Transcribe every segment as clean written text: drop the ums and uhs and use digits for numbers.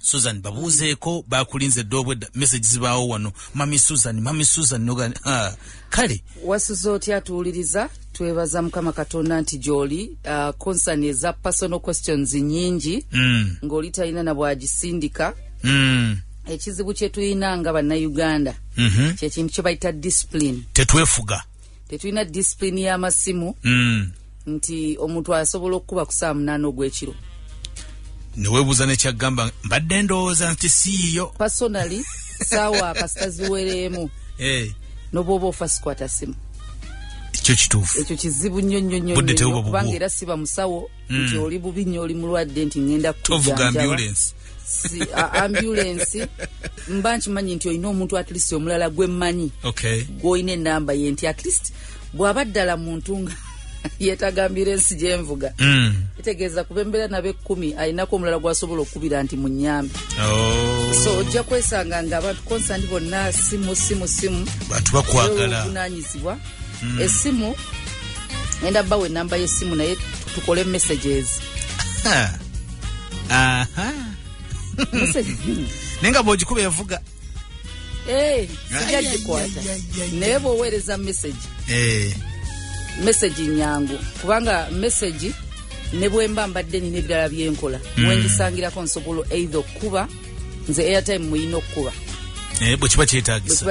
Susan babuzeeko bakulinze dobwe message zibaawo wano mami Susan noga kale wasuzo otya atuuliriza twebaza mukama katonda nti joli concern eza personal questions nyingi ng'oli talina na bwagisindika ekizibu kye tulina nga bannayuganda kye kintu kye bayita discipline. Tetulina discipline y'amasimu nti omuntu asobola okukuba ku saa 8 ogw'ekiro. Newebuuza nekyagamba mbadde ndowooza nti siiyo. Personally saawa kasita ziwereemu n'obwoba ofa sikwata simu. Ekyo kituufu. Ekyo kizibu nnyo kubanga era siba musawo nti oli bubi nnyo oli mulwadde nti ngenda kujjanjaba. Ambulance mba nkimanyi nti olina omuntu at least omulala gwe mmanyi gw'olina ennamba ye nti at least bw'aba ddala muntu nga yetagambira ensi gyenvuga kitegeeza kubembera nabe 10 alinako omulala gwasobola okukubira nti munyambi. So ojja kwesanga nga abantu konsandi bonna simu bantu bakwagala bunanyizibwa esimu enda bawe enamba y'essimu naye tukole messages. Nenga bw'ogikuba evuga sijja gikwata naye bw'oweereza message nyangu kubanga message ne bwemba mbadde nina ebirala byenkola mwengisangirako nsobola either okuba nze airtime muyina okuba bwe kiba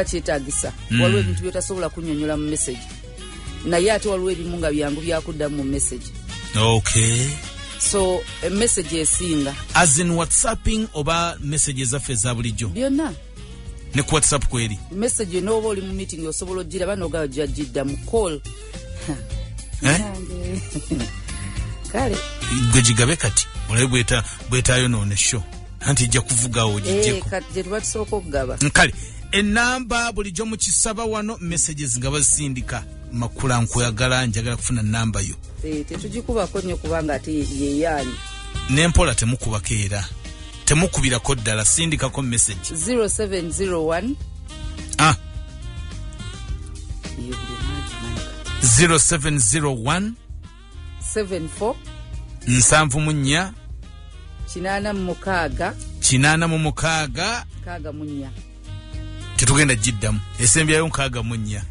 kyetaagisa waliwo ebintu byotasobola kunnyonnyola mu message naye ate waliwo ebimu nga byangu byakuddamu mu message. So a message esinga as in whatsapping oba messages zaffe za bulijjo byonna ne ku whatsapp kweri message n'oba oli mu meeting osobola ogiraba n'oga ojjagidda mu call kale gwe gigabe kati olabe bwetaayo noone show anti ijja kuvugawo ogijjeko kati gye tuba tusooka okugaba kale enamba bulijjo mu kisaba wano messages nga bazisindika makula nkuyagala njagala kufuna namba yo tetugikubako nnyo kubanga ate yeyaani nempola temukubako era temukubirako ddala sindikako message 0701 0701 74 74 86 tetugenda jiddamu esembyayo 64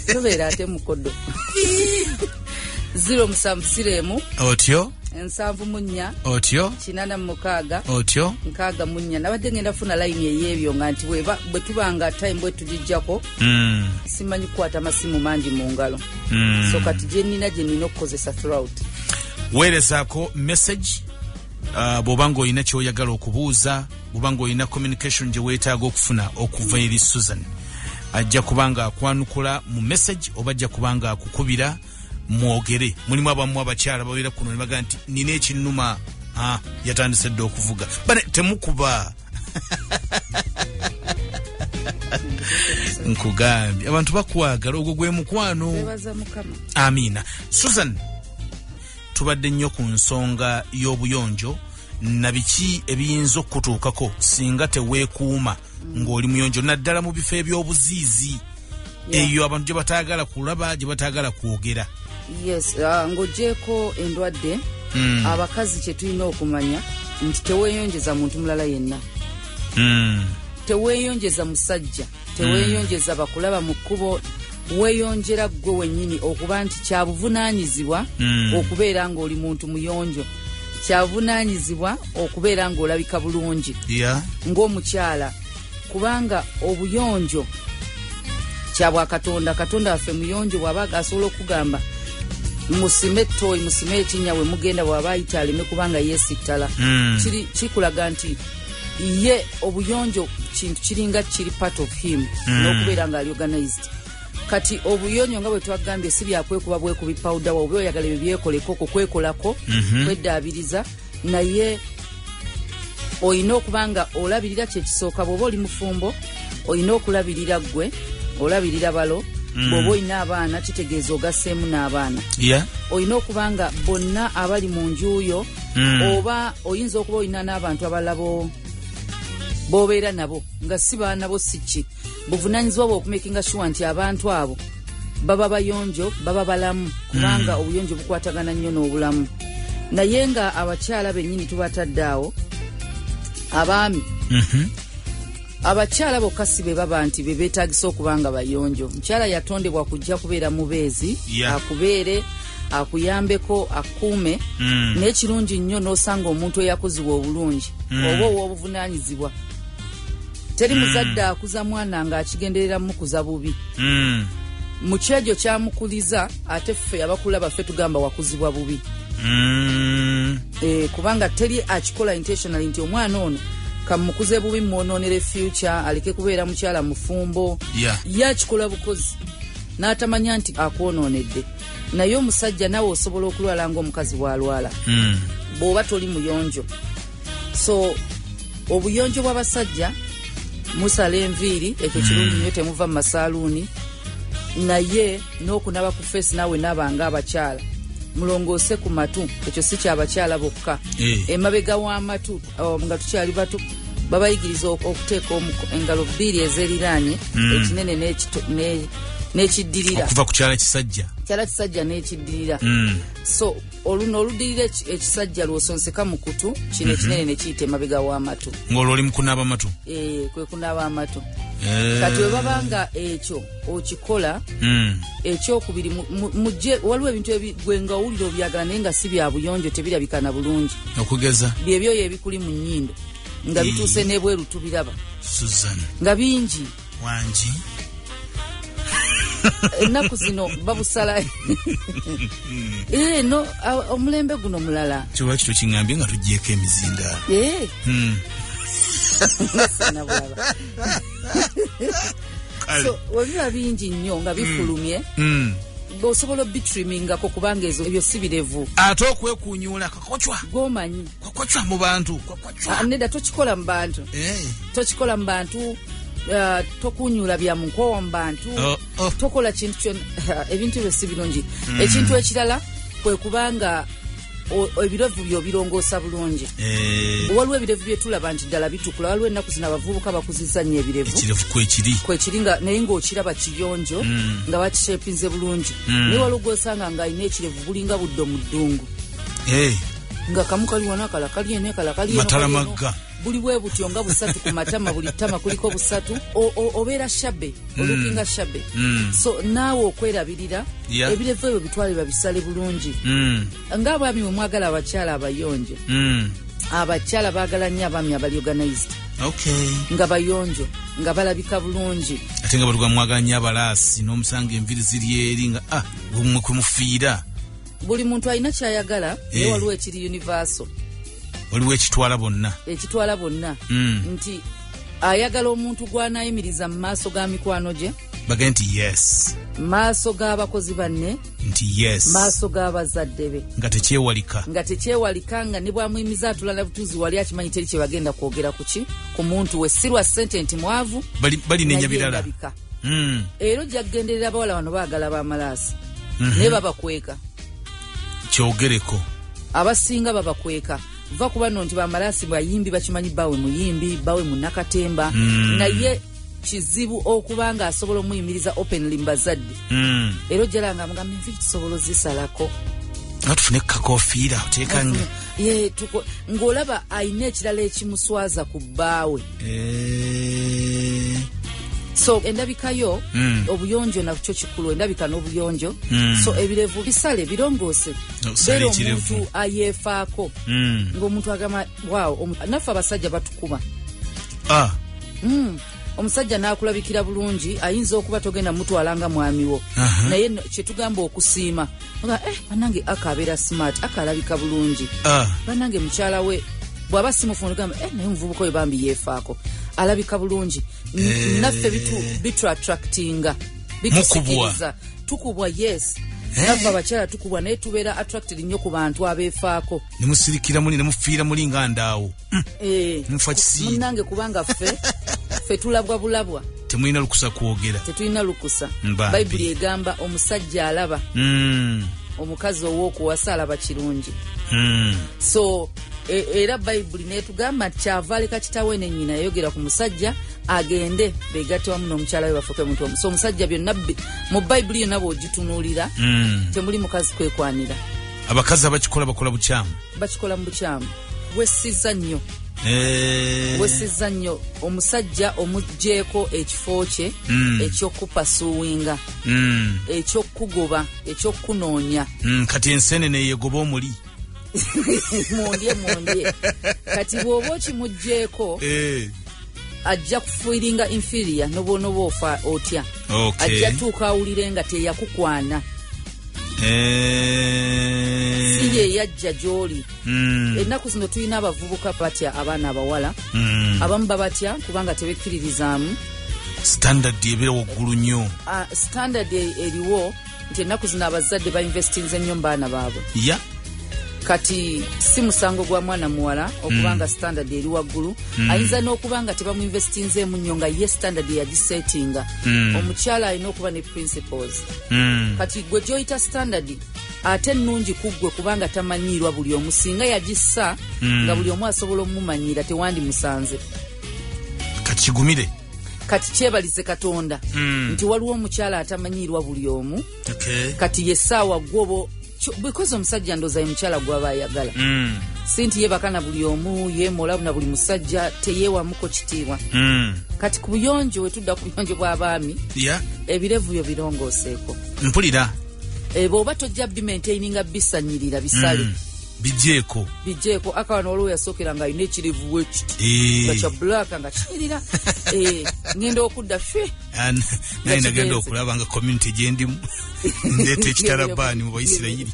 tubeera ate mukodo 0 otyo 74 otyo 86 otyo 64 nabadde ngenda funa line eyebyo nga nti bwe tubanga time bwe tujijjako simanyi kukwata amasimu mangi mu ngalo so kati gye nina okukozesa throughout. Weerezaako message bw'obanga olina ky'oyagala okubuuza bw'obanga olina communication gye weetaaga okufuna okuva eri Susan ajja kubanga akwanukula mu message oba ajja kubanga akukubira mwogere. Mulimu abamu abakyala babeera kuno ne baga nti nina ekinnuma yatandise dda okuvuga bane temukuba nkugambye abantu bakwagala ogwo gwe mukwano. Amiina. Susan tubadde nnyo ku nsonga y'obuyonjo na biki ebiyinza okutuukako singa teweekuuma ng'oli muyonjo naddala mu bifo eby'obuziizi eyo abantu gye bataagala kulaba gye bataagala kwogera. Yes, ng'oggyeko endwadde abakazi kye tulina okumanya nti teweeyonjeza muntu mulala yenna. Teweeyonjeza musajja, teweeyonjeza bakulaba mu kkubo, weeyonjera ggwe wennyini okuba nti kya buvunaanyizibwa okubeera ng'oli muntu muyonjo, kya buvunaanyizibwa okubeera ng'olabika bulungi ng'omukyala kubanga obuyonjo kya bwa Katonda. Katonda waffe muyonjo bw'aba asobola okugamba musime toyi musime ekinnya we mugenda bw'aba ayita aleme kubanga yeesittala kikulaga nti ye obuyonjo kintu kiringa kiri part of him n'okubeera ng'ali organized. Kati obuyonjo nga bwe twagambye si byakwekuba bwekubi powder oba oyagala ebyo byekoleko kwekolako kweddaabiriza naye olina okuba nga olabirira kyekisooka. Bw'oba oli mufumbo olina okulabirira ggwe, olabirira balo. Bw'oba olina abaana kitegeeza ogasseemu n'abaana. Olina okuba nga bonna abali mu njuyo oba oyinza okuba olina n'abantu abalala b'obeera nabo nga si baana bo si ki buvunaanyizibwa bwe okumakinga sure nti abantu abo baba bayonjo baba balamu kubanga obuyonjo bukwatagana nnyo n'obulamu. Naye nga abakyala bennyini tubatadde awo abaami abakyala bokka si be baba nti be beetagisa okuba nga bayonjo. Mukyala yatondebwa kujja kubeera mubeezi, akubeere, akuyambeko, akuume, n'ekirungi nnyo n'osanga omuntu eyakuzibwa obulungi oba ow'obuvunaanyizibwa. Teri muzadde akuza mwana ng'akigenderera mukuza bubi. Mu kyegyo kyamukuliza, ate ffe abakula baffe tugamba wakuzibwa bubi. Kubanga teri akikola intentionally nti omwana ono kamukuze bubi mwononere future, aleke kubeera mukyala mufumbo. Yakikola bukozi n'atamanya nti akwononedde. Naye omusajja nawe osobola okulwala ng'omukazi bw'alwala bw'oba toli muyonjo. So obuyonjo bw'abasajja musala enviiri, ekyo kirungi nnyo, temuva mu masaaluuni. Naye n'okunaba ku feesi nawe nabanga abakyala mulongoose ku matu, ekyo si kyabakyala bokka. Emabega w'amatu nga tukyali bato babayigiriza okuteeka engalo bbiri ezeriraanye, ekinene n'ekiddirira, okuva ku kyala kisajja n'ekiddirira. So oluddirira ekisajja lw'osonseka mu kutu, kino ekinene ne kiyita emabega w'amatu, ng'olwo oli mu kunaaba amatu. Kwe kunaaba amatu. Kati bwe babanga ekyo okikola, ekyokubiri mujje, waliwo ebintu gwe nga owulira obyagala naye nga si bya buyonjo, tebirabikana bulungi. Okugeza byebyoyo ebikuli mu nnyindo nga bituuse n'ebweru tubiraba, Susan, nga bingi wangi ennaku zino babusala. No, omulembe guno mulala kiba kito kiŋŋambye nga tuggyeko emizindaalo. So webiba bingi nnyo nga bifulumye, osobola obitrimingako kubanga ebyo si birevu. Ate okwekuunyuula kakocwa gwomanyi, kakocwa mu bantu, nedda tokikola mu bantu, tokikola mu bantu, tokunyula bya munkoowa mu bantu, tokola kintu kyonna. Ebintu ebyo si birungi. Ekintu ekirala kwe kubanga ebirevu byo birongoosa bulungi. Waliwo ebirevu bye tulaba nti ddala bitukula, waliwo ennaku zino abavubuka bakuzizza nnyo ebirevu. Ekirevu kwekiri naye ng'okiraba kiyonjo nga bakishepinze bulungi. Naye waliwo gw'osanga ng'alina ekirevu bulinga buddo mu ddungu, nga kamu kali wano, akala kali eno, akala kali eno, matala magga, buli bwe butyo nga busatu ku matama, buli ttama kuliko busatu. Obeera shabbe, olukinga shabbe. So naawe okwerabirira ebirevu ebyo bitwale babisale bulungi. Ng'abaami bwe mwagala abakyala abayonjo, abakyala baagala nnyo abaami abali organized, nga bayonjo, nga balabika bulungi. Ate nga baluga mwagala nnyo abalaasi, n'omusanga enviri ziri eri nga bumwe kwe mufiira. Buli muntu alina kyayagala, naye waliwo ekiri universal, waliwo ekitwala bonna. Nti ayagala omuntu gw'anaayimiriza mu maaso ga mikwano gye, bagende nti yes, maaso g'abakozi banne nti yes, maaso g'abazadde be nga tekyewalika nga ne bwamuyimiza atulala butuzi wali akimanyi teri kye bagenda kwogera ku muntu we, si lwa ssente nti mwavu bali nenya birala. Ero jaggenderera bawala wano baagala bamalaasi naye babakweka kyogereko, abasinga babakweka va kuba nno nti bamalaasi bayimbi bakimanyi bawe muyimbi bawe munakatemba naye kizibu okuba nga asobola omuyimiriza openly mbazadde. Ero jalanga mugambe nfi kisobola zisalako atufune kakofiira oteekanga ng'olaba ayina ekirala ekimuswaza ku bbaawe. So endabikayo obuyonjo nakyo kikulu, endabika n'obuyonjo. So ebirevu bisale birongoose, beera omuntu ayeefaako ng'omuntu agamba waawo naffe abasajja batukuba. Omusajja n'akulabikira bulungi ayinza okuba togenda mutwalanga mwamiwo naye kyetugamba okusiima bannange akabeera smart, akalabika bulungi, bannange mukyala we bw'aba simufuna gamba naye omuvubuka oyo bambi yeefaako, alabika bulungi. Naffe bitu attractinga, bitusikiriza, tukubwa yes, naffe abakyala tukubwa naye tubeera attracted nnyo ku bantu abeefaako, nemusirikira muli nemufiira muli nga ndaawo mufa kisiiya munnange kubanga ffe tulabwa bulabwa, temulina lukusa kwogera, tetulina lukusa. Bayibuli egamba omusajja alaba omukazi ow'okuwasa alaba kirungi. So era bayibuli netugamba kyava aleka kitawe ne nnyina yayogera ku musajja agende begatte wamu n'omukyala we bafuke muntu omu. So omusajja byonna mu bayibuli yonna bw'ogitunuulira temuli mukazi kwekwanira. Abakazi abakikola bakola bukyamu, bakikola mu bukyamu, bwessiza nnyo wesiza nnyo omusajja omugjeeko ekifo kye ekyokupasuwinga ekyokugoba ekyokunoonya kati ensenene yegoba omuli mondye kati bw'oba okimugjeeko ajja kufiiringa inferior nobonoba ofa otya ajja tuuka awulire nga teyakukwana si ye yajja gy'oli ennaku zino tulina abavubuka batya abaana abawala abamu babatya kubanga tebekkiririzaamu standard ebeera waggulu nnyo standard eriwo nti ennaku zino abazadde bainvestinze nnyo mu baana baabwe kati si musango gwa mwana muwala okubanga standard eri waggulu ayinza n'okubanga tebamuinvestinzeemu nnyo nga ye standard yagisetinga omukyala alina okuba ne principles kati gwe gyoyita standard ate nnungi kuggwe kubanga tamanyiirwa buli omu singa yagissa nga buli omu asobola omumanyira tewandimusanze kati kigumire kati kyebalize Katonda nti waliwo omukyala atamanyiirwa buli omu kati yessaawa gwobo because omusajja ndoza omukyala gwaba ayagala si nti yebakana buli omu yeemola na buli musajja teyeewamuko kitiibwa kati ku buyonjo wetudda ku buyonjo bw'abaami ebirevuyo birongooseeko mpulira bw'oba tojja bimaintaininga bisanyirira bisale bijeeko akawana waliwo yasookera nga alina ekirevu wekiti nga kya bulaka nga kinyirira ngenda okudda ffe naye nagenda okulaba nga community gyendimu ndeeta ekitarabaani mu Baisirayiri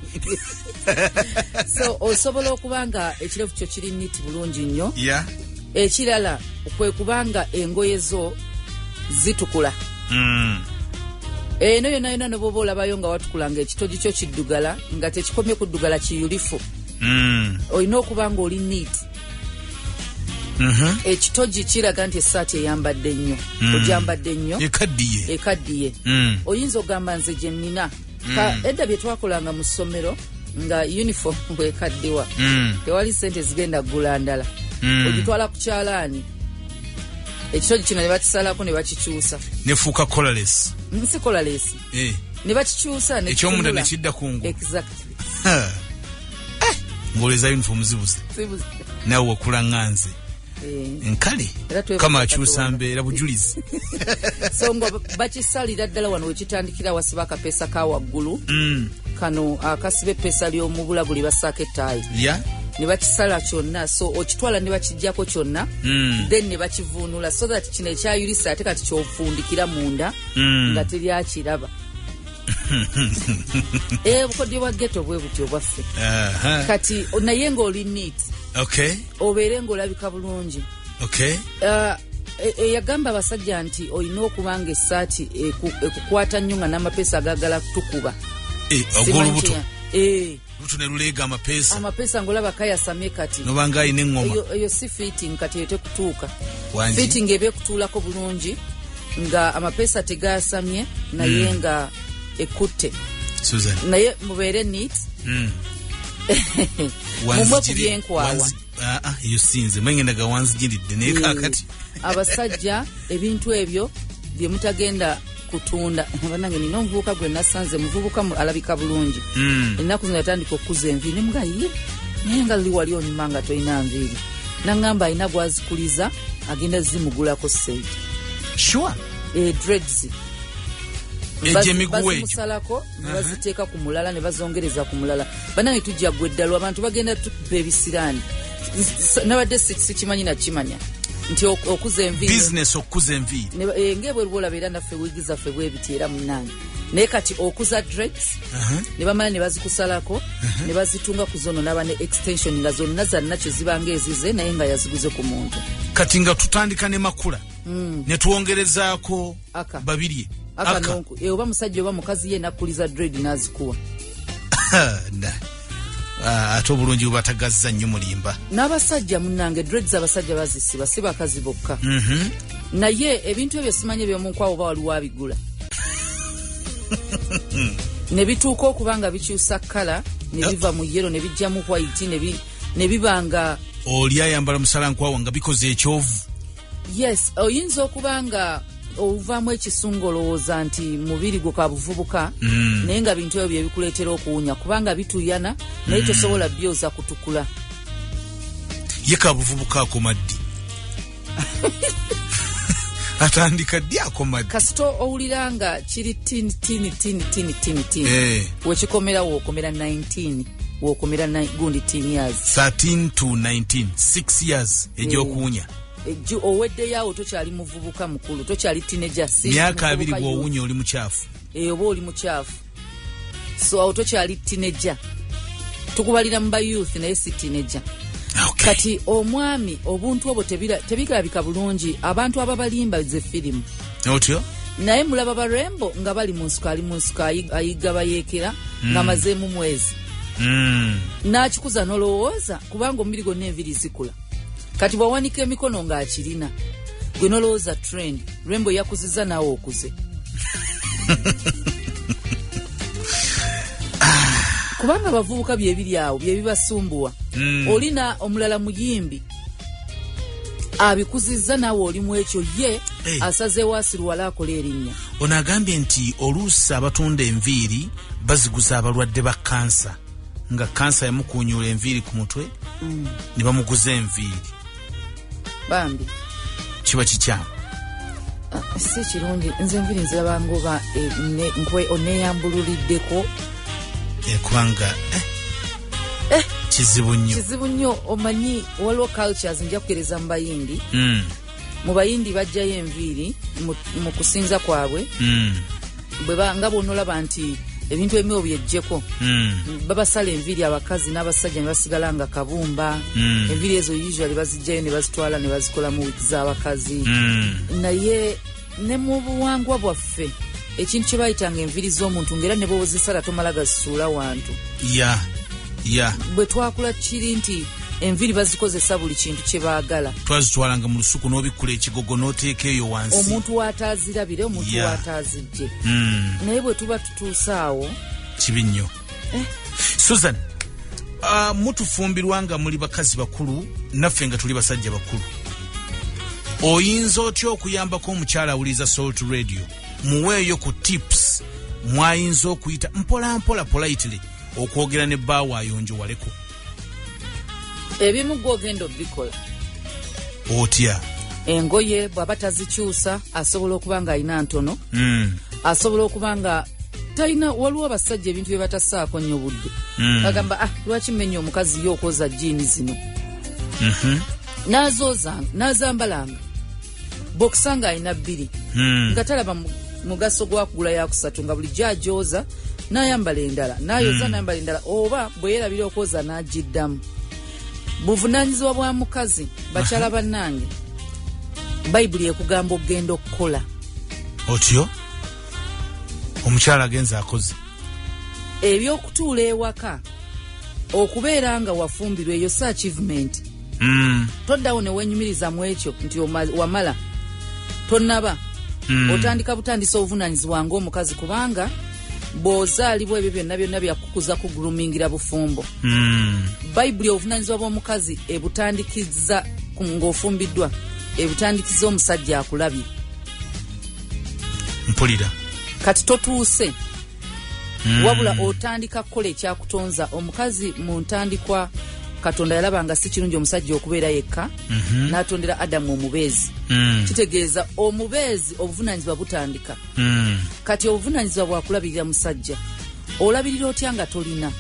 so osobola okuba nga ekirevu kyo kiri niti bulungi nnyo ekirala kwe kubanga engoye zo zitukula eno yonna noboba olabayo nga watukula nga ekitogi kyo kiddugala nga tekikomye kuddugala kiyulifu olina okuba nga oli neat ekitogi kiraga nti essaati eyambadde nnyo ogyambadde nnyo ekaddiye oyinza ogamba nze gye nnina edda bye twakolanga mu ssomero nga uniform bwekaddiwa tewali sente zigenda ggula ndala ogitwala ku kyalaani ekitogi kino ne bakisalako ne bakikyusa nefuuka collarless si collarless ne bakikyusa ekyomunda ne kidda kungu exactly ng'oleza uniform zibuze nawe wakula nganze nkale kama akyusa mbeera bujulizi so nga bakisalira ddala wano wekitandikira wasiba akapeesa ka waggulu kano akasiba eppeesa ly'omu bulago lye basaako ettaayi ne bakisala kyonna so okitwala ne bakijjako kyonna then ne bakivuunula so that kino ekyayulisa ate kati kyofundikira munda nga teryakiraba bukodyo bwa ghetto bwe butyo bwaffe kati naye ng'oli neat obeere ng'olabika bulungi eyagamba abasajja nti olina okubanga essaati ekukwata nnyo nga n'amapeesa agagala tukuba og'olubuto lutu ne luleega amapeesa ng'olaba kayasamye kati nobanga alina eŋŋoma eyo si fitting kati eyo tekutuuka fitting eba ekutuulako bulungi nga amapeesa tegasamye naye nga ekutte naye mubeere neat mumwe ku byenkwawa eyo sinze mwengendaga wanzigiridde naye kakati abasajja ebintu ebyo bye mutagenda kutunda banange nina omuvubuka gwe nasanze muvubuka alabika bulungi ennaku zino yatandika okukuza enviiri nemugaye naye nga luli wali onyuma nga tolina nviiri naŋŋamba alina gwazikuliza agenda zimugulako sente dreads bazimusalako ne baziteeka ku mulala ne bazongereza ku mulala banange tujja gwe ddala abantu bagenda tukuba ebisiraani nabadde sikimanyi nakimanya nti okuza enviiri ngebwe lwola beera naffe wiigi zaffe bwebiti era munange naye kati okuza dreads ne bamala ne bazikusalako ne bazitunga ku zono naba ne extension nga zonna zannakyo zibanga ezize naye nga yaziguze ku muntu kati nga tutandika ne makula ne tuwongerezaako babiri akanonku oba musajja oba mukazi ye nakkuliza dread n'azikuwa ate obulungi bubatagazza nnyo mulimba n'abasajja munnange dreads abasajja bazisiba si bakazi bokka naye ebintu ebyo simanyi ebyomunkwawo oba waliwo abigula ne bituuka okuba nga bikyusa kkala ne biva mu yero ne bijja mu white ne biba nga oli ayambala musalankwawo nga bikoze ekyovu yes oyinza okuba nga ovaamu ekisungo olowooza nti mubiri gwo ka buvubuka naye nga bintu ebyo bye bikuleetera okuwunya kubanga bituyana naye tosobola byoza kutukula yeka buvubuka akomaddi atandika ddi akomaddi kasito owuliranga kiri tini wekikomera wokomera 19 wokomera gundi 10 years 13 to 19 6 years ejokuunya owedde yawo tokyali muvubuka mukulu tokyali teenager myaka 2 bwowunya oli mukyafu oba oli mukyafu so awo tokyali teenager tukubalira mu ba youth naye si teenager. Okay. Kati omwami obuntu obwo tebirabika bulungi abantu ababalimba ze firimu otyo naye mulaba barembo nga bali mu nsuka ayiga bayeekera nga mazeemu mwezi n'akikuza nolowooza kubanga omubiri gonna enviri zikula kati bwawanika emikono ng'akirina gwe nolowooza trend rembo yakuziza naawe okuze kubanga abavubuka byebiri awo byebibasumbuwa olina omulala muyimbi abikuziza naawe oli mu ekyo ye asazeewo asirwala akola erinnya ono agambye nti oluusi abatunda enviiri baziguza abalwadde ba kansa nga kansa yamukuunyuula enviiri ku mutwe ne bamuguza enviiri bambi kiba kikyamu si kirungi nze enviiri nzirabanga oba oneyambululiddeko kubanga kizibu nnyo omanyi waliwo cultures nja kugereza mu bayindi mu bayindi bajjayo enviiri mu kusinza kwabwe nga bwonolaba nti ebintu ebimu byejjeko babasala enviiri abakazi n'abasajja ne basigala nga kabumba enviiri ezo usually bazijjayo ne bazitwala ne bazikola mu wiiki z'abakazi naye ne mu buwangwa bwaffe ekintu kye bayitanga enviiri z'omuntu ngera ne bwozisala tomala gazisuula wantu bwe twakula kiri nti enviiri bazikozesa buli kintu kye baagala twazitwalanga mu lusuku n'obikkula ekigogo n'oteeka eyo wansi omuntu w'ataazirabire omuntu w'ataazijje naye bwe tuba tutuuse awo kibi nnyo Susan mutufumbirwa nga muli bakazi bakulu naffe nga tuli basajja bakulu oyinza otya okuyambako omukyala awuliza Salt Radio muweeyo ku tips mwayinza okuyita mpola politely okwogera ne bbaawo ayonjowaleko ebimu gw'ogenda obikola otya engoye bw'aba tazikyusa asobola okuba nga alina ntono asobola okuba nga talina waliwo abasajja ebintu bye batasaako nnyo budde bagamba lwaki mmenya omukazi ye okwoza jiini zino n'azambalanga bw'okusanga alina 2 nga talaba mugaso gwakugula yakusatu nga bulijjo ajooza n'ayambala endala n'ayoza n'ayambala endala oba bwe yeerabira okwoza n'agiddamu buvunaanyizibwa bwa mukazi bakyala bannange bayibuli ekugamba okugenda okukola otyo omukyala agenza akoze ebyokutuula ewaka okubeera nga wafumbirwa eyo si achievement toddawo ne wenyumiriza mu ekyo nti wamala tonnaba otandika butandisa obuvunaanyizibwa ng'omukazi kubanga bw'ozaalibwa ebyo byonna byakukuza kugulumingira bufumbo bayibuli obuvunaanyizibwa bw'omukazi ebutandikiza ng'ofumbiddwa ebutandikiza omusajja akulabye mpulira kati totuuse wabula otandika kukola ekyakutonza omukazi mu ntandikwa Katonda yalabanga si kirungi omusajja okubeera yekka n'atondera Adamu omubeezi kitegeeza omubeezi obuvunaanyizibwa butandika kati obuvunaanyizibwa bwakulabirira musajja olabirira otya nga tolina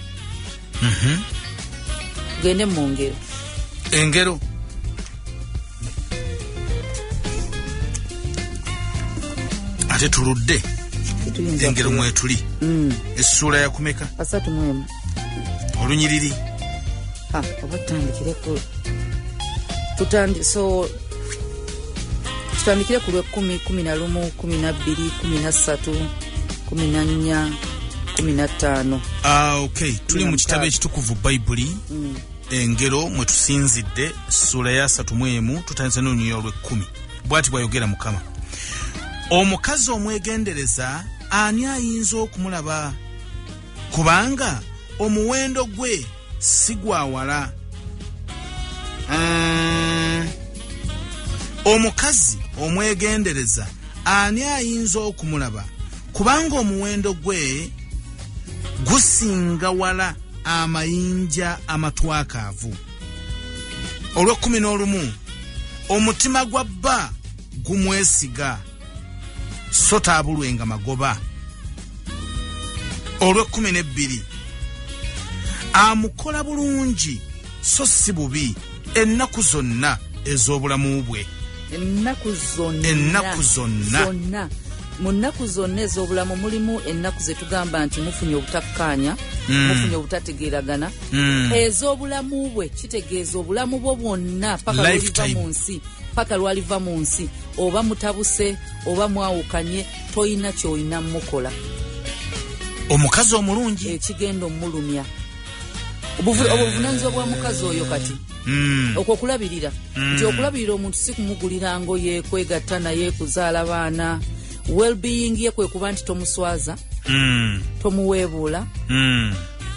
gende mu ngero engero ate tuludde engero mwetuli essuula yakumeka 3 olunyiriri oba tutandikire tutandikire ku lwe 10, 11, 12, 13, 14, 15. Okay, tuli mu kitabo ekitukuvu Bayibuli engero mwe tusinzidde sura ya 3 tutandise n'olunyiriri lwe 10 bw'ati bwayogera Mukama omukazi omwegendereza ani ayinza okumulaba kubanga omuwendo gwe si gwa wala omukazi omwegendereza ani ayinza okumulaba kubanga omuwendo gwe gusinga wala amayinja amatwakaavu olw'11 omutima gwa bba gumwesiga so taabulwenga magoba. olw'12 amukola bulungi so si bubi ennaku zonna ez'obulamu bwe. ennaku zonna mu nnaku zonna ez'obulamu mulimu ennaku ze tugamba nti mufunye obutakkaanya, mufunye obutategeeragana. ez'obulamu bwe kitegeeza obulamu bwo bwonna paka lwaliva mu nsi oba mutabuse oba mwawukanye toyina ky'olina mukola. omukazi omulungi ekigenda omulumya obuvunaanyizibwa bwa mukazi oyo kati okwo okulabirira nti okulabirira omuntu si kumugulira ngoye, kwegatta naye, kuzaala baana. well-being ye kwe kuba nti tomuswaza, tomuweebuula.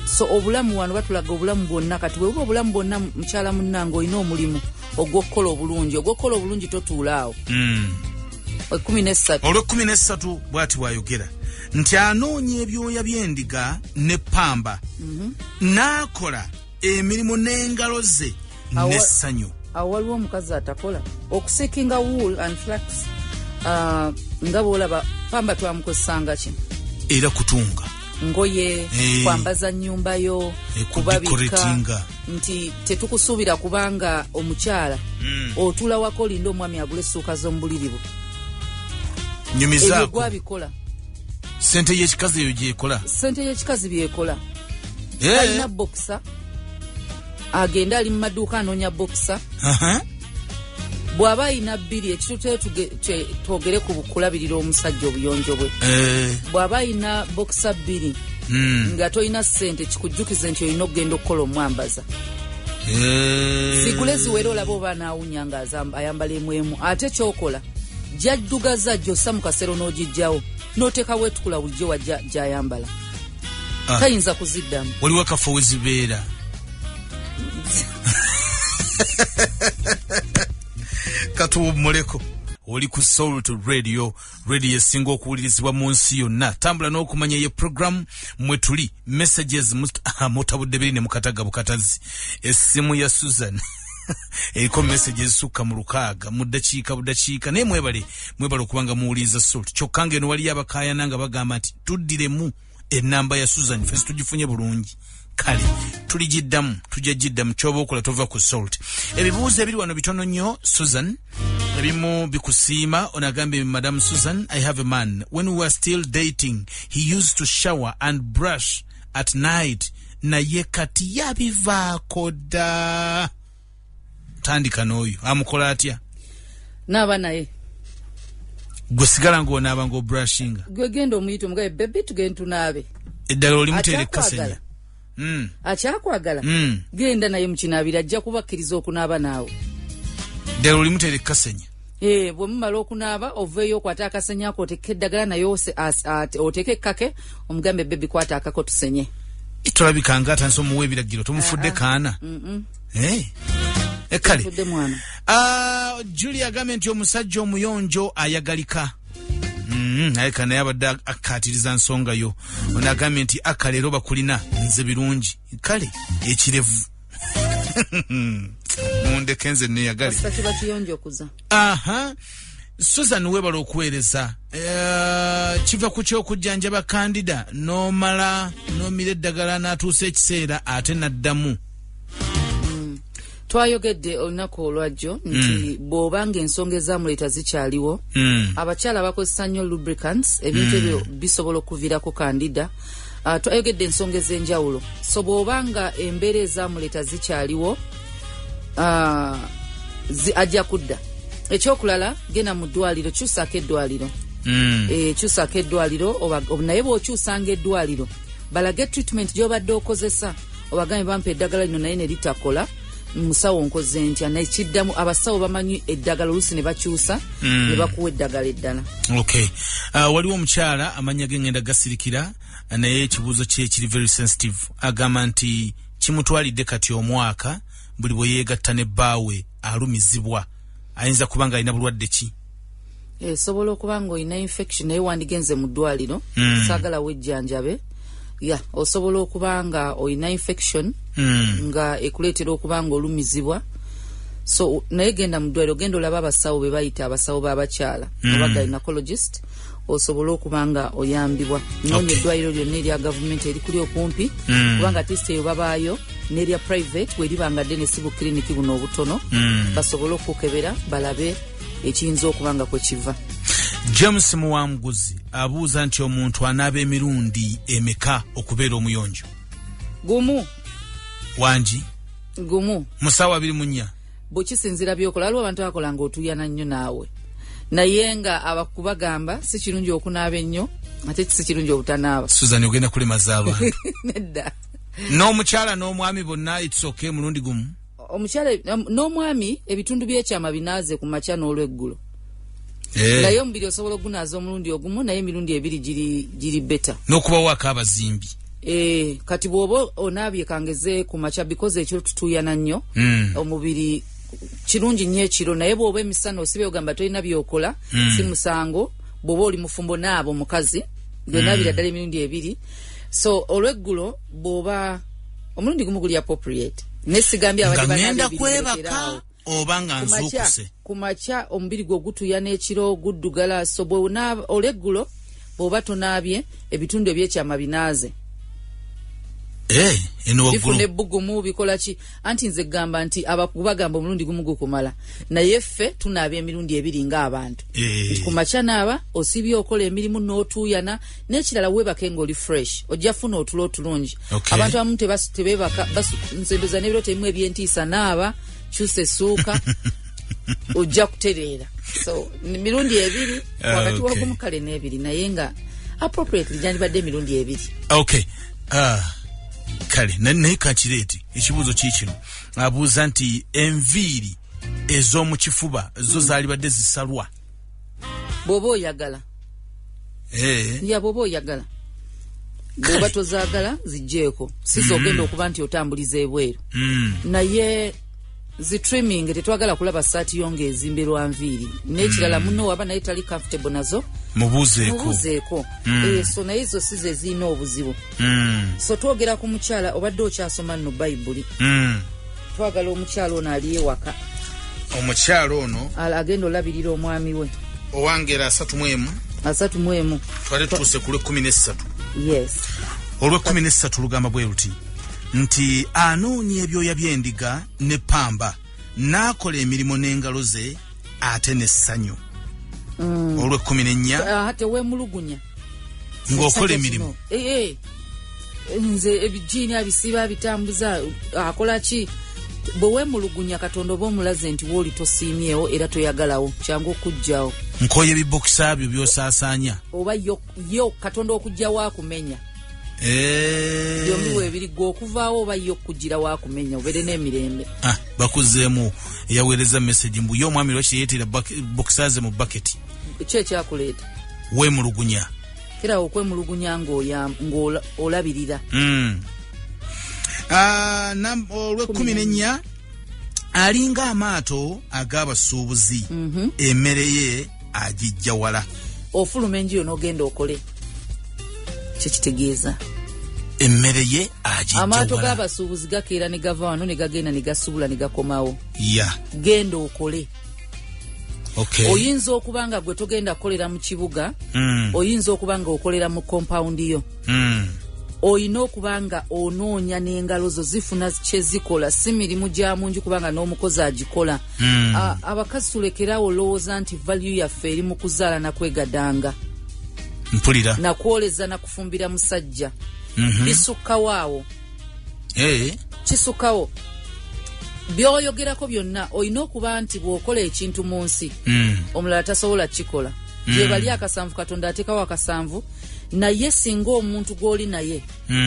so obulamu wano batulaga obulamu bwonna. kati bwebuba obulamu bwonna mukyala munnange olina omulimu ogw'okukola obulungi totuulaawo. olw'13 bw'ati bw'ayogera nti anoonya ebyoya by'endiga ne ppamba n'akola emirimu n'engalo ze n'essanyu. awo waliwo omukazi atakola okuseekinga wool and flax. nga bw'olaba pamba twamukozesanga ki? era kutunga ngoye, kwambaza nnyumba yo, kubabika. nti tetukusuubira kubanga omukyala otula wako olinda omwami agula essuuka z'omubuliri bwe. nyumizaako gwabikola. sente y'ekikazi eyo gyekola. sente y'ekikazi byekola. alina bokisa agenda ali mu maduuka anoonya bokisa. bw'aba ayina 2 ekitute twogere ku kulabirira omusajja obuyonjo bwe. bw'aba ayina bokisa 2 nga toyina ssente kikujjukize nti olina okugenda okukola omwambaza. zigule ziwere olaba oba naawunya nga ayambala emu. ate kyokola jaddugaza gy'ossa mu kasero n'ogijjawo n'oteeka weetukula bulijjo wajja gy'ayambala. tayinza kuziddamu. waliwo akafo we zibeera. katuwummuleko. oli ku Soul to Radio esinga okuwulirizibwa mu nsi yonna. tambula n'okumanya ye program mwe tuli messages mutabudde biri ne mukataga bukatazi. essimu ya Susan eriko messages sukka mu 6 mu ddakiika buddakiika. naye mwebale okubanga muwuliriza Soul. kyokka ngeno wali abakaayana nga bagamba nti tuddiremu ennamba ya Susan fesi tugifunye bulungi. kale tujagiddamu kyoba okola tova ku Salt. ebibuuzo ebiri wano bitono nnyo Susan, ebimu bikusiima. onagambye Madam Susan, I have a man. When we were still dating he used to shower and brush at night. naye kati yabivaako dda. tandika n'oyo amukola atya? naaba naye gwe sigala ng'onaaba ng'obrushinga. gwe genda omuyita omugabe bebi tugende tunaabe. eddagala olimuteera ekkasenya. akyakwagala genda naye mukinaabira ajja kubakkiriza okunaaba naawe. eddagala olimuteera ekkasenya. bwe mumala okunaaba oveeyo okwata akasenya ako oteeka eddagala naye oteeka ekkake omugambe bebi kwata akako tusenye. tolabika nga atanse omuwa ebiragiro tomufudde kaana. Kale Julia agambye nti omusajja omuyonjo ayagalika. Ayika naye abadde akkaatiriza nsonga yo. ono agambye nti akaleero bakulina nze birungi. kale ekirevu mundeke nze neyagale. Susan webala okuweereza. Kiva ku kyokujjanjaba kandida n'omala n'omira eddagala n'atuusa ekiseera ate n'addamu. twayogedde olunaku olwajjo nti bw'obanga ensonga ezamuleeta zikyaliwo abakyala bakozesa nnyo lubricants ebintu ebyo bisobola okuviirako kandida. twayogedde ensonga ez'enjawulo. so bw'obanga embeera ezamuleeta zikyaliwo ajja kudda. ekyokulala genda mu ddwaliro, kyusaako eddwaliro. Kyusaako eddwaliro naye bw'okyusanga eddwaliro balage treatment gy'obadde okozesa. obagambe bampa eddagala lino naye ne litakola. musawo nkoze ntya nakiddamu. abasawo bamanyi eddagala oluusi ne bakyusa ne bakuwa eddagala eddala. waliwo omukyala amanya ge ngenda gasirikira naye ekibuuzo kye kiri very sensitive. agamba nti kimutwalidde kati omwaka buli bwe yeegatta ne bbaawe alumizibwa. ayinza kuba nga alina bulwadde ki? Sobola okuba nga olina infection naye wandigenze mu ddwaliro saagala wejjanjabe. osobola okuba nga olina infection nga ekuleetera okuba nga olumizibwa. so naye genda mu ddwaliro genda olaba abasawo be bayita abasawo b'abakyala oba gynecologist osobola okubanga oyambibwa noonya eddwaliro lyonna erya gavumenti erikuli okumpi kubanga testi eyo babaayo n'erya private bw'eribanga ddene si bukiriniki buno obutono basobole okukebera balabe ekiyinza okubanga kwe kiva. James Muwamguzi abuuza nti omuntu anaaba emirundi emeka okubeera omuyonjo? Gumu. Wangi? Gumu. Musawa 24. Bwekisinzira byokola aliwo abantu abakola ng'otuuyana nnyo naawe naye nga abakubagamba si kirungi okunaaba ennyo ate si kirungi obutanaaba. Susan ogenda kulemaza abantu. Nedda. N'omukyala n'omwami bonna itsoke mulundi gumu? Omukyala n'omwami ebitundu by'ekyama binaaze ku makya n'olweggulo. Naye omubiri osobola ogunaaza omulundi ogumu naye emirundi ebiri giri beta. N'okubawo akabazimbi. Kati bw'oba onaabye kangeze ku makya because ekiro tutuuyana nnyo omubiri kirungi nnyo ekiro naye bw'oba emisana osibe ogamba tolina byokola si musango bw'oba oli mufumbo naabo omukazi byonaabira ddala emirundi ebiri so olweggulo bw'oba omulundi gumu guli appropriate nesigambye ngenda kwebaka obanga nzukuse ku makya omubiri gwo gutuuyana ekiro guddugala so olweggulo bw'oba tonaabye ebitundu ebyekyama binaaze. Bifune bugumu bikola ki anti nze gamba nti abakubagamba omulundi gumu gukumala naye ffe tunaabye emirundi ebiri ng'abantu ku makya naaba osibye okola emirimu n'otuuyana n'ekirala weebake ng'oli fresh ojja funa otulo otulungi. Abantu abamu tebeebaka nsendoza n'ebiro temu ebyentiisa naaba kyusa essuuka ojja kutereera so mirundi ebiri wakati wagumu kale n'ebiri naye nga appropriately gyandibadde emirundi ebiri. Kale naye kakireeti ekibuuzo kiikino abuuza nti enviiri ez'omu kifuba zo zaalibadde zisalwa bw'oba oyagala bw'oba oyagala bw'oba tozaagala zijjeeko sizo ogenda okuba nti otambuliza ebweru naye zi trimming tetwagala kulaba saati yo ng'ezimberwa nviiri n'ekirala muno waba naye tali comfortable nazo mubuuzeeko so naye zo si ze zirina obuzibu so twogera ku mukyala obadde okyasoma nno bayibuli twagala omukyala ono ali ewaka omukyala ono agenda olabirira omwami we owange era 31 twali tutuuse ku lwe13 yes olwe13 lugamba bwe luti nti anoonya ebyoya by'endiga ne pamba n'akola emirimu n'engalo ze ate n'essanyu olwe14 teweemulugunya ng'okola emirimu nze ebijiini abisiba abitambuza akola ki bwe weemulugunya katonda oba omulaze nti wooli tosiimyewo era toyagalawo kyangu okugjawo nkoye ebibokisa byo byosaasaanya oba yo katonda okujja waakumenya byombi weebiri gwe okuvaawo oba yo okugira waakumenya obeere n'emirembe. Bakuzeemu eyaweereza message mbu ye omwami lwaki yeetera bokisa ze mu baketi ki ekyakuleeta weemulugunya kera okwemulugunya ng'olabirira. Olwe14 alinga amaato ag'abasuubuzi emmere ye agijja wala ofuluma enjiyo n'ogenda okole kyekitegeeza emmere ye agijja amaato g'abasuubuzi gakeera ne gava wano ne gagenda ne gasubula ne gakomawo genda okole. Oyinza okuba nga gwe togenda kukolera mu kibuga oyinza okuba nga okolera mu compound yo oyina okuba nga onoonya n'engalo zo zifuna kyezikola si mirimu gya munju kubanga n'omukozi agikola. Abakazi tulekerawo olowooza nti value yaffe eri mu kuzaala nakwegadanga mpulira nakwoleza nakufumbira musajja bisukkawo awo kisukkawo byoyogerako byonna oyina okuba nti bw'okola ekintu mu nsi omulala tasobola kikola gye bali akasanvu katonda ateekawo akasanvu naye singa omuntu gw'oli naye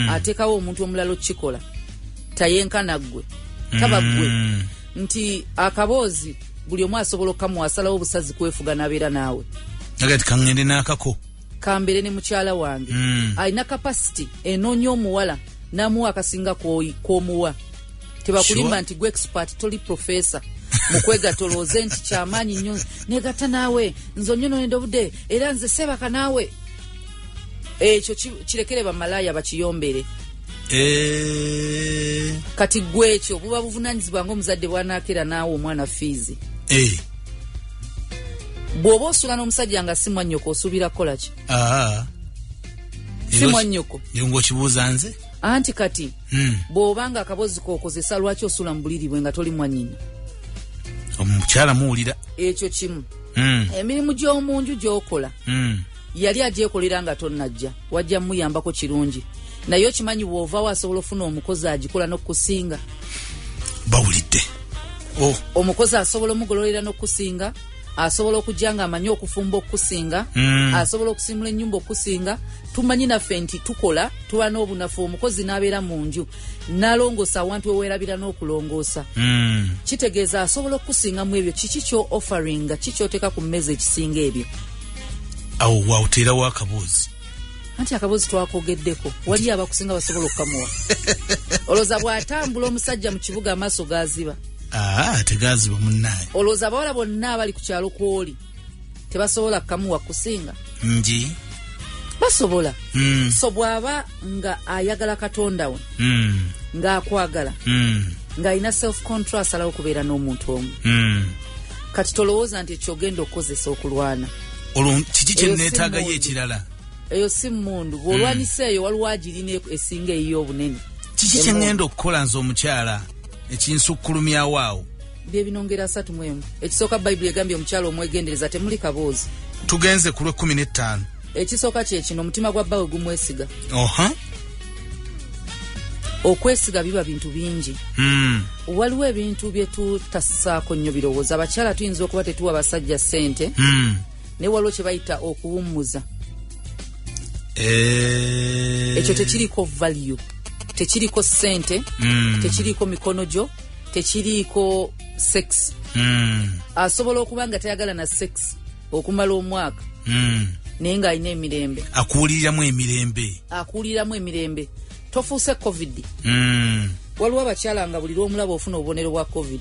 ateekawo omuntu omulala okikola tayenkana ggwe taba ggwe nti akaboozi buli omu asobola okukamuwasalawo obusazi kwefuga n'abeera naawe agati kaŋŋende n'akako kambere ne mukyala wange alina kapasiti enoonya omuwala n'amuwa akasinga kw'omuwa tebakulimba nti gwe expert toli professor mukwegatolooze nti kyamaanyi nnyo negata naawe nze onnyonoonedde obudde era nze sebaka naawe ekyo kirekere bamalaaya bakiyombere kati gwe ekyo buba buvunanyizibwa ng'omuzadde bw'anaakera naawe omwana fiizi. Bw'oba osula n'omusajja nga si mwannyoko osuubira kukola ki? Si mwannyoko. Ng'okibuuza nze? Anti kati bw'oba nga akabozi k'okozesa lwaki osula mu buliri bwe nga toli mwannyina? Omukyala muwulira. Ekyo kimu. Emirimu gy'omu nju gy'okola yali agyekolera nga tonnajja, wajja muyambako kirungi. Naye okimanyi bw'ovaawo asobola ofuna omukozi agikola n'okukusinga. Bawulidde. Omukozi asobola omugololera n'okukusinga, asobola okujja nga amanyi okufumba okukusinga, asobola okusimula ennyumba okukusinga. Tumanyi naffe nti tukola, tuba n'obunafu. Omukozi n'abeera mu nju n'alongoosa awantu weweerabira n'okulongoosa. Kitegeeza asobola okukusingamu ebyo. Kiki kyo offeringa, kiki kyoteeka ku mmeeza ekisinga ebyo? Awo waawuteerawo akaboozi. Anti akaboozi twakogeddeko, wali abakusinga basobola okukamuwa. Olowooza bw'atambula omusajja mu kibuga amaaso gaaziba? Tegaaziba munnaye. Olowooza abawala bonna abali ku kyalo kw'oli tebasobola kukamuwa kusinga? Nji basobola. So bw'aba nga ayagala Katonda we, ng'akwagala, ng'alina self control, asalawo okubeera n'omuntu omu. Kati tolowooza nti ekyogenda okukozesa okulwana. Kiki kye neetaagayo ekirala? Eyo si mmundu. Bw'olwanisa eyo waliwo agirina esinga eyiyo obunene. Kiki kye ngenda okukola nze omukyala ekinsukkulumyawo awo? Bye binongera 31. Ekisooka Bayibuli egambye omukyala omwegendereza temuli kaboozi. Tugenze ku lw'15. Ekisooka kye kino, omutima gwa bbawe gumwesiga. Okwesiga biba bintu bingi. Waliwo ebintu bye tutasaako nnyo birowooza. Abakyala tuyinza okuba tetuwa basajja ssente, ne waliwo kye bayita okuwummuza. Ekyo tekiriko value, tekiriko ssente, tekiriko mikono gyo, tekiriko sex. Asobola okuba nga tayagala na sex okumala omwaka, naye ng'alina emirembe. Akuuliramu emirembe. Tofuuse COVID. Waliwo abakyala nga buli lw'omulaba ofuna obubonero bwa COVID.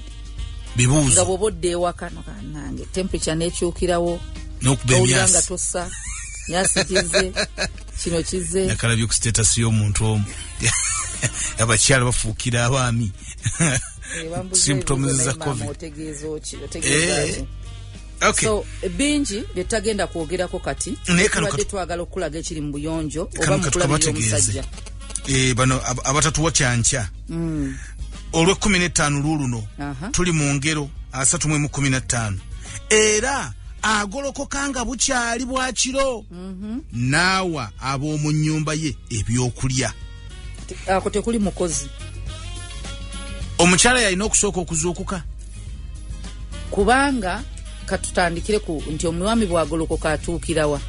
Bibuuzo. Nga bw'oba odda ewaka nange temperature n'ekyukirawo, n'okuba nga tossa, nyasikize, kino kize. Nakalabye ku status y'omuntu omu. Abakyala bafuukira abaami. Symptoms za COVID. Okay. So bingi bye tagenda kwogerako kati. Tubadde twagala okulaga ekiri mu buyonjo oba mu kulabira omusajja. Bano abatatu wakyancha. Olw'15 luno tuli mu ngero 3:15. Era agolokoka nga bukyali bwa kiro. Naawa ab'omu nnyumba ye ebyokulya. Ako tekuli mukozi. Omukyala yalina okusooka okuzuukuka. Kubanga katutandikire ku nti omwami bwagolokoka atuukirawa.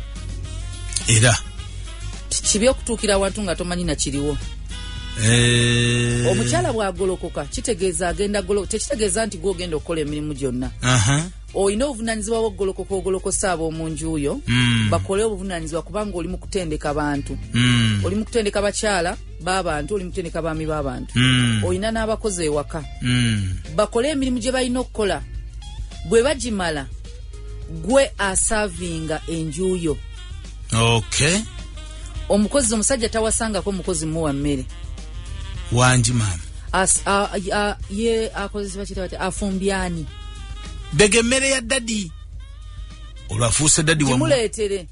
Era kibi okutuukira wantu nga tomanyi na kiriwo. Omukyala bwagolokoka kitegeeza agenda tekitegeeza nti gwogenda okukola emirimu gyonna. Olina obuvunanyizibwa bw'okugolokoka ogolokosa ab'omu nju yo, bakole obuvunanyizibwa kubanga oli mu kutendeka bantu. Oli mu kutendeka bakyala b'abantu, oli mu kutendeka baami b'abantu. Olina n'abakozi ewaka. Bakole emirimu gye balina okukola. Bwe bagimala, gwe asaavinga enju yo. Okay. Omukozi omusajja tawasangako omukozi muwa mmere. Wanji mama. Ye akozesebwa kitawate afumbyani. Bege mmere ya dadi. Olwafuuse dadi wammwe. Kimuleetere.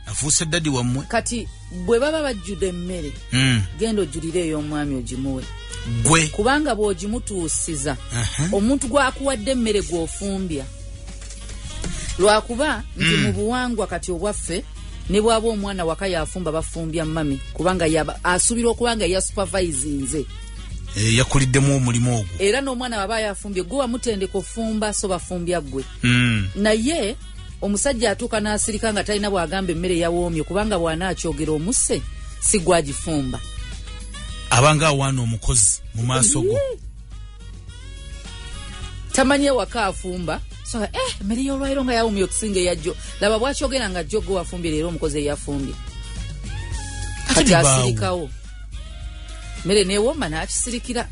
Afuuse dadi wammwe. Kati bwe baba bajjude emmere, genda ojjulire ey'omwami ogimuwe. Gwe. Kubanga bw'ogimutuusiza, omuntu gw'akuwadde emmere gw'ofumbya. Lwakuba nti mu buwangwa kati obwaffe, ne bw'aba omwana waka yafumba bafumbya mami, kubanga asuubira okuba nga yasupervise nze. Yakuliddemu omulimu ogwo. Era n'omwana baba yafumbye, gwe wamutendeka ofumba so bafumbya gwe. Naye omusajja atuuka n'asirika nga talina bw'agamba emmere yawoomye, kubanga bw'anaakyogera omusse si gwagifumba. Abanga awaana omukozi mu maaso go. Tamanyi ewaka afumba. So emmere y'olwairo nga yawoomye okusinga eyajjo. Laba bw'akyogera nga jjo gwe wafumbye leero omukozi eyafumbye. Kati asirikawo. Mmere neewooma n'akisirikira.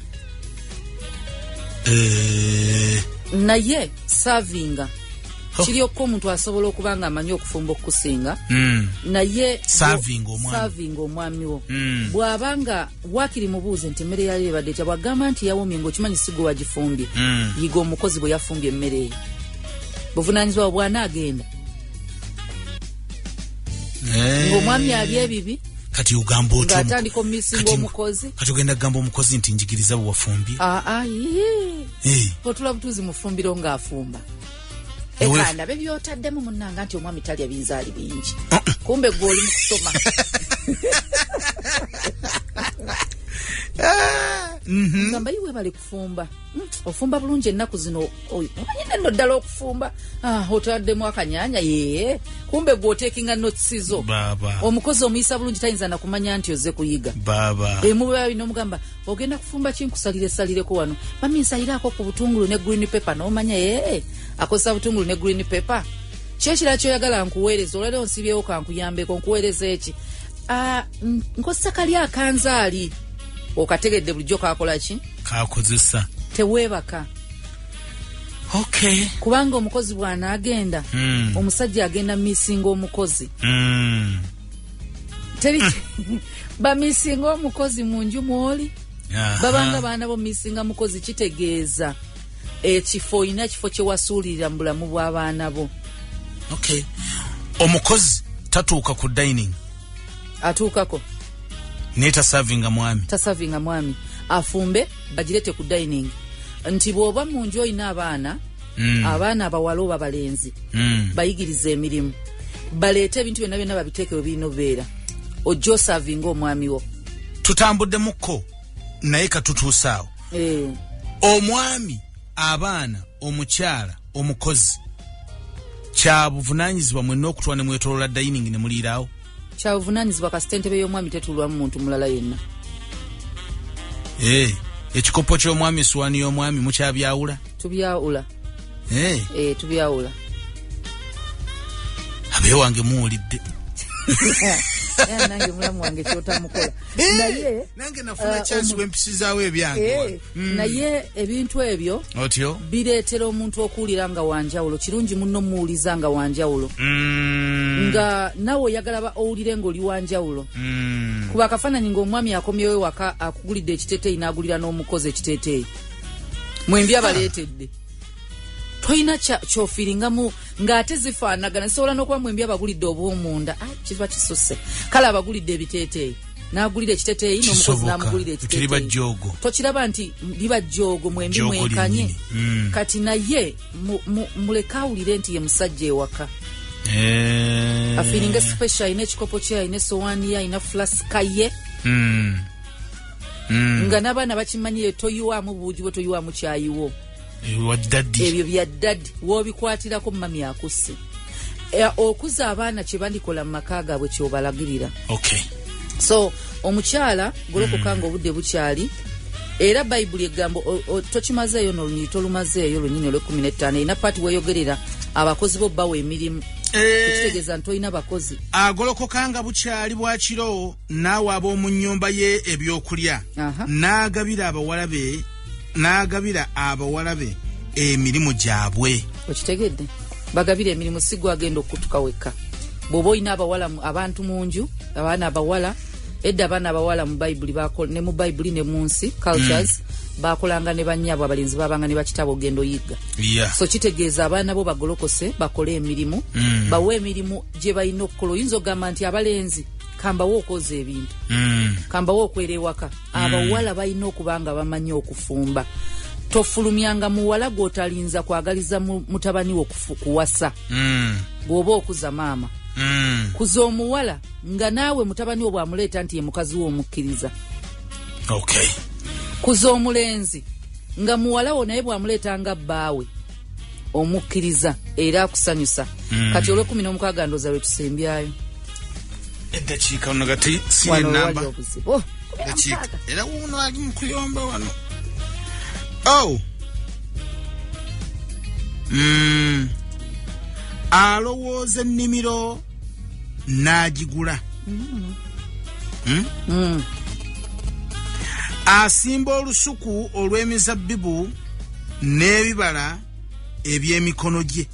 Naye savinga Kiryokko omuntu asobola okuba nga amanyi okufumba okusinga. Naye serving omwami wo. Bw'abanga wakiri mubuuze nti emmere yali ebadde etya, bw'agamba nti yawomye ng'okimanyi si gwe wagifumbye. Yiga omukozi bwe yafumbye emmere eyo. Buvunaanyizibwa bw'anaagenda. Ng'omwami ali ebibi. Kati ugamba otyo. Ng'atandika omumisinga omukozi. Kati ogenda kugamba omukozi nti njigiriza bwe wafumbye. Otula butuuzi mufumbiro ng'afumba. Ekanda be byotaddemu munnanga nti omwami talya binzaali bingi. Kumbe gwe oli mu kusoma. Ngamba yiwe bali kufumba. Ofumba bulungi ennaku zino. Omanyi nno ddala okufumba. Otaddemu akanyanya yee. Kumbe gwe oteekinga notisizo. Omukozi omuyisa bulungi tayinza na kumanya nti ozze kuyiga. Mube bino omugamba ogenda kufumba kinkusalire-salireko wano. Mami nsalirako ku butungulu ne green pepper n'omanya yee. Akozesa butungulu ne green pepper. Kyekira kyoyagala nkuweereza olwaleero nsibyewo kankuyambeko nkuweereza eki. Nkozesa kali akanzaali. Okategedde bulijjo kakola ki? Kakozesa. Teweebaka. Okay. Kubanga omukozi bw'anaagenda, omusajja agenda misinga omukozi. Teri bamisinga omukozi mu nju mwoli. Babanga baana bo misinga mukozi kitegeeza ekifo ina kifo kye wasuulirira mu bulamu bw'abaana bo. Okay. Omukozi tatuuka ku dining. Atuukako. Neta serving mwami. Tasavinga mwami. Afumbe bagirete ku dining. Nti bw'oba mu nju oyina abaana, abaana abawala oba balenzi, bayigirize emirimu. Baleete ebintu byonna byonna babiteeke we birina obeera. Ojjo serving omwami wo. Tutambudde mukko naye katutuusaawo. Omwami, abaana, omukyala, omukozi. Kya buvunaanyizibwa mwenna okutwala ne mwetoloola dining ne muliiraawo. Kya buvunaanyizibwa kasita entebe y'omwami tetuulwamu muntu mulala yenna. Ekikopo ky'omwami essuwaani y'omwami mukyabyawula? Tubyawula. Tubyawula. Abe wange muwulidde. Nange mulamu wange kyotamukola. Nange nafuna chance bwempisizaawo ebyange. Naye ebintu ebyo otyo bireetera omuntu okuwulira nga wanjawulo. Kirungi munno muwuliza nga wanjawulo. Nga nawe oyagala owulire ng'oli wanjawulo. Kuba akafaananyi ng'omwami akomyewo ewaka akugulidde ekiteeteeyi n'agulira n'omukozi ekiteeteeyi. Mwembi abaleetedde. Toyina kyofiringamu ng'ate zifaanagana. Zisobola n'okuba mwembi abagulidde obw'omunda. Kiba kisusse. Kale abagulidde ebiteeteeyi. N'agulira ekiteeteeyi n'omukozi n'amugulira ekiteeteeyi. Kiriba jjoogo. Tokiraba nti liba jjoogo mwembi mwenkanye. Kati naye muleke awulire nti ye musajja ewaka. Afiiringa special ayina ekikopo kye, ayina essowaani ye, ayina flasika ye. Nga n'abaana bakimanyiye toyiwaamu buugi bwe toyiwaamu kyayiwo. Ebyo bya ddaddi woobikwatirako mami akusse. Okuza abaana kye bandikola mu maka gaabwe kyobalagirira. So omukyala golokoka nga obudde bukyali, era bayibuli egamba tokimazeeyo n'olunyiri tolumazeeyo lunyini olw'15 erina paati weeyogerera abakozi bo bawa emirimu. Tekitegeeza nti olina bakozi. Agolokoka nga bukyali bwa kiro naawe ab'omu nnyumba ye ebyokulya. N'agabira abawala be emirimu gyabwe. Okitegedde? Bagabira emirimu si gwe agenda okutuka wekka. Bw'oba olina abawala abantu mu nju, abaana abawala, edda abaana abawala mu Bayibuli ne mu Bayibuli ne mu nsi cultures bakolanga ne bannyabwe abalenzi babanga ne bakitabo ogenda oyiga. So kitegeeza abaana bo bagolokose bakole emirimu, bawe emirimu gye balina okukola. Oyinza okugamba nti abalenzi kambawo okoza ebintu, kambawo okwera ewaka. Abawala balina okuba nga bamanyi okufumba. Tofulumyanga muwala gw'otalinza kwagaliza mutabani wo kuwasa. Bw'oba okuza maama. Kuza omuwala nga naawe mutabani wo bw'amuleeta nti ye mukazi wo omukkiriza. Kuza omulenzi nga muwala wo naye bw'amuleeta nga bbaawe omukkiriza era akusanyusa. Kati olw'16 ndooza lwe tusembyayo. Eddakiika ono gati siri ennamba. Eddakiika. Era wuuno ali mu kuyomba wano. Alowooza ennimiro n'agigula. Asimba olusuku olw'emizabbibu n'ebibala eby'emikono gye.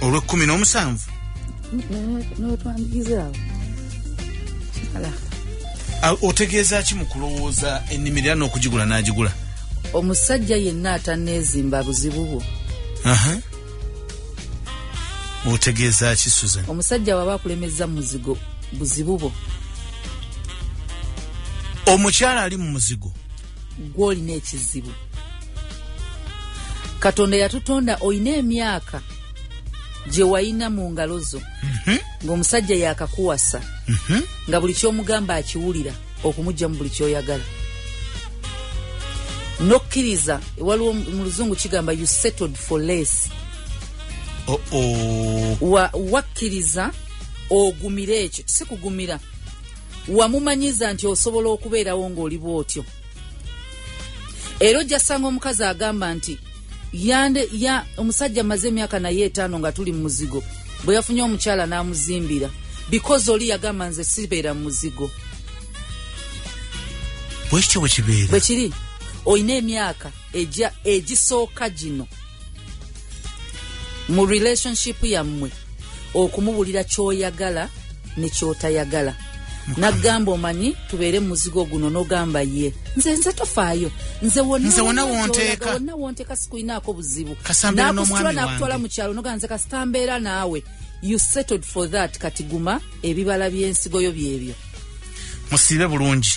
olwe 17 no twandikizawo otegeeza ki mu kulowooza ennimiro n'okugigula n'agigula omusajja yenna ataneezimba buzibu bwo otegeeza ki Susan omusajja waba akulemeza muzigo buzibu bwo omukyala ali mu muzigo gw'olina ekizibu Katonda yatutonda oyina emyaka gye wayina mu ngalo zo ng'omusajja yakakuwasa nga buli ky'omugamba akiwulira okumujja mu buli ky'oyagala nokkiriza waliwo mu luzungu kigamba you settled for less wakkiriza ogumire ekyo si kugumira wamumanyiza nti osobola okubeerawo ng'oli bw'otyo era ojja sanga omukazi agamba nti omusajja maze emyaka naye 5 nga tuli mu muzigo bwe yafunye omukyala n'amuzimbira because oli yagamba nze sibeera mu muzigo bwekityo bwekibeera bwe kiri oyina emyaka egisooka gino mu relationship yammwe okumubulira ky'oyagala ne ky'otayagala nagamba omanyi tubeere mu muzigo guno n'ogamba ye nze tofaayo nze wonna wonteeka sikuyinaako buzibu nakutwala mu kyalo nogamba nze kasitambeera naawe you settled for that kati guma ebibala by'ensigo yo byebyo musiibe bulungi